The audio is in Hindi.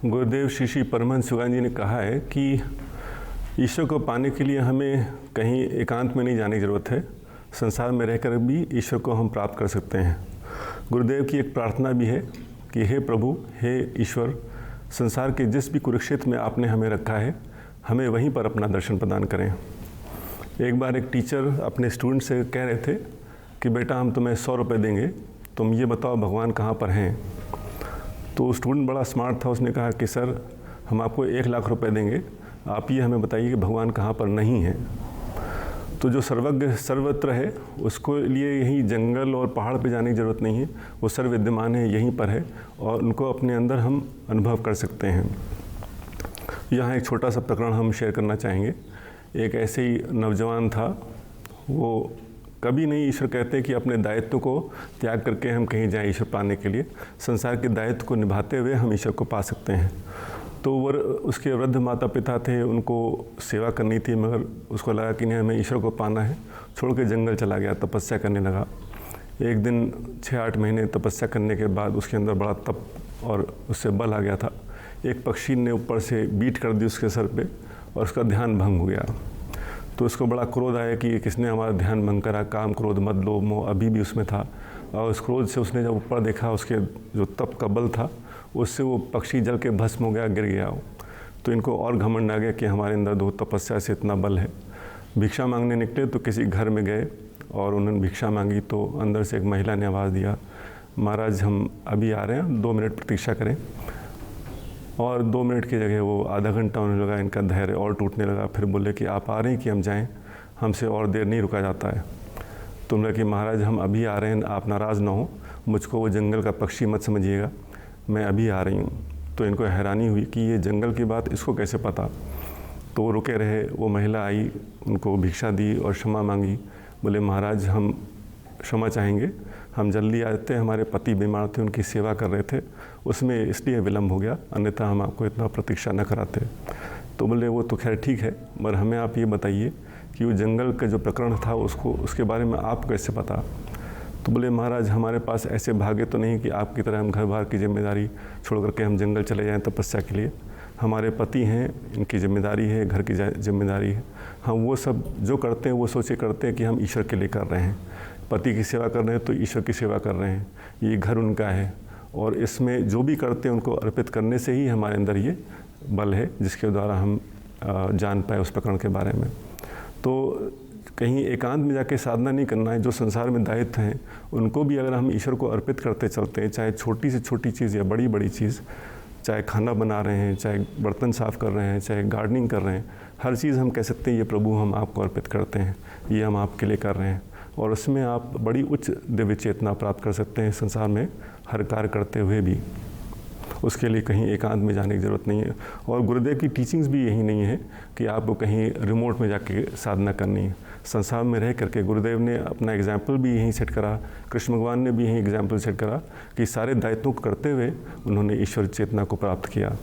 गुरुदेव श्री श्री परमहंस योगानंद जी ने कहा है कि ईश्वर को पाने के लिए हमें कहीं एकांत में नहीं जाने की ज़रूरत है, संसार में रहकर भी ईश्वर को हम प्राप्त कर सकते हैं। गुरुदेव की एक प्रार्थना भी है कि हे प्रभु, हे ईश्वर, संसार के जिस भी कुरुक्षेत्र में आपने हमें रखा है, हमें वहीं पर अपना दर्शन प्रदान करें। एक बार एक टीचर अपने स्टूडेंट से कह रहे थे कि बेटा हम तुम्हें 100 रुपये देंगे, तुम ये बताओ भगवान कहाँ पर हैं। तो स्टूडेंट बड़ा स्मार्ट था, उसने कहा कि सर हम आपको 1 लाख रुपए देंगे, आप ये हमें बताइए कि भगवान कहाँ पर नहीं है। तो जो सर्वज्ञ सर्वत्र है उसको लिए यही जंगल और पहाड़ पे जाने की ज़रूरत नहीं है, वो सर्वविद्यमान है, यहीं पर है और उनको अपने अंदर हम अनुभव कर सकते हैं। यहाँ एक छोटा सा प्रकरण हम शेयर करना चाहेंगे। एक ऐसे ही नौजवान था, वो कभी नहीं ईश्वर कहते कि अपने दायित्व को त्याग करके हम कहीं जाएं ईश्वर पाने के लिए। संसार के दायित्व को निभाते हुए हम ईश्वर को पा सकते हैं। तो वो उसके वृद्ध माता पिता थे, उनको सेवा करनी थी, मगर उसको लगा कि नहीं हमें ईश्वर को पाना है, छोड़ के जंगल चला गया, तपस्या करने लगा। एक दिन 6-8 महीने तपस्या करने के बाद उसके अंदर बड़ा तप और उससे बल आ गया था। एक पक्षी ने ऊपर से बीट कर दी उसके सर पे और उसका ध्यान भंग हो गया। तो उसको बड़ा क्रोध आया कि किसने हमारा ध्यान भंग करा। काम, क्रोध, मद, लोभ, मोह अभी भी उसमें था और उस क्रोध से उसने जब ऊपर देखा, उसके जो तप का बल था उससे वो पक्षी जल के भस्म हो गया, गिर गया। तो इनको और घमंड आ गया कि हमारे अंदर दो तपस्या से इतना बल है। भिक्षा मांगने निकले तो किसी घर में गए और उन्होंने भिक्षा मांगी तो अंदर से एक महिला ने आवाज़ दिया, महाराज हम अभी आ रहे हैं, 2 मिनट प्रतीक्षा करें। और 2 मिनट की जगह वो आधा घंटा होने लगा। इनका धैर्य और टूटने लगा। फिर बोले कि आप आ रहे हैं कि हम जाएं, हमसे और देर नहीं रुका जाता है। तो बोले कि महाराज हम अभी आ रहे हैं, आप नाराज़ ना हो, मुझको वो जंगल का पक्षी मत समझिएगा, मैं अभी आ रही हूँ। तो इनको हैरानी हुई कि ये जंगल की बात इसको कैसे पता। तो वो रुके रहे। वो महिला आई, उनको भिक्षा दी और क्षमा मांगी। बोले महाराज हम क्षमा चाहेंगे, हम जल्दी आए थे, हमारे पति बीमार थे, उनकी सेवा कर रहे थे, उसमें इसलिए विलम्ब हो गया, अन्यथा हम आपको इतना प्रतीक्षा न कराते। तो बोले वो तो खैर ठीक है, मगर हमें आप ये बताइए कि वो जंगल का जो प्रकरण था उसके बारे में आपको कैसे पता। तो बोले महाराज हमारे पास ऐसे भाग्य तो नहीं कि आपकी तरह हम घर बार की जिम्मेदारी छोड़ करके हम जंगल चले जाएँ तपस्या के लिए। हमारे पति हैं, इनकी जिम्मेदारी है, घर की जिम्मेदारी है। हम वो सब जो करते हैं वो सोचे करते हैं कि हम ईश्वर के लिए कर रहे हैं। पति की सेवा कर रहे हैं तो ईश्वर की सेवा कर रहे हैं, ये घर उनका है और इसमें जो भी करते हैं उनको अर्पित करने से ही हमारे अंदर ये बल है जिसके द्वारा हम जान पाए उस प्रकरण के बारे में। तो कहीं एकांत में जाके साधना नहीं करना है। जो संसार में दायित्व हैं उनको भी अगर हम ईश्वर को अर्पित करते चलते हैं, चाहे छोटी से छोटी चीज़ या बड़ी बड़ी चीज़, चाहे खाना बना रहे हैं, चाहे बर्तन साफ़ कर रहे हैं, चाहे गार्डनिंग कर रहे हैं, हर चीज़ हम कह सकते हैं ये प्रभु हम आपको अर्पित करते हैं, ये हम आपके लिए कर रहे हैं और उसमें आप बड़ी उच्च दिव्य चेतना प्राप्त कर सकते हैं संसार में हर कार्य करते हुए भी। उसके लिए कहीं एकांत में जाने की ज़रूरत नहीं है। और गुरुदेव की टीचिंग्स भी यही नहीं है कि आपको कहीं रिमोट में जाके साधना करनी है। संसार में रह करके गुरुदेव ने अपना एग्जाम्पल भी यहीं सेट करा, कृष्ण भगवान ने भी यहीं एग्जाम्पल सेट करा कि सारे दायित्वों को करते हुए उन्होंने ईश्वर चेतना को प्राप्त किया।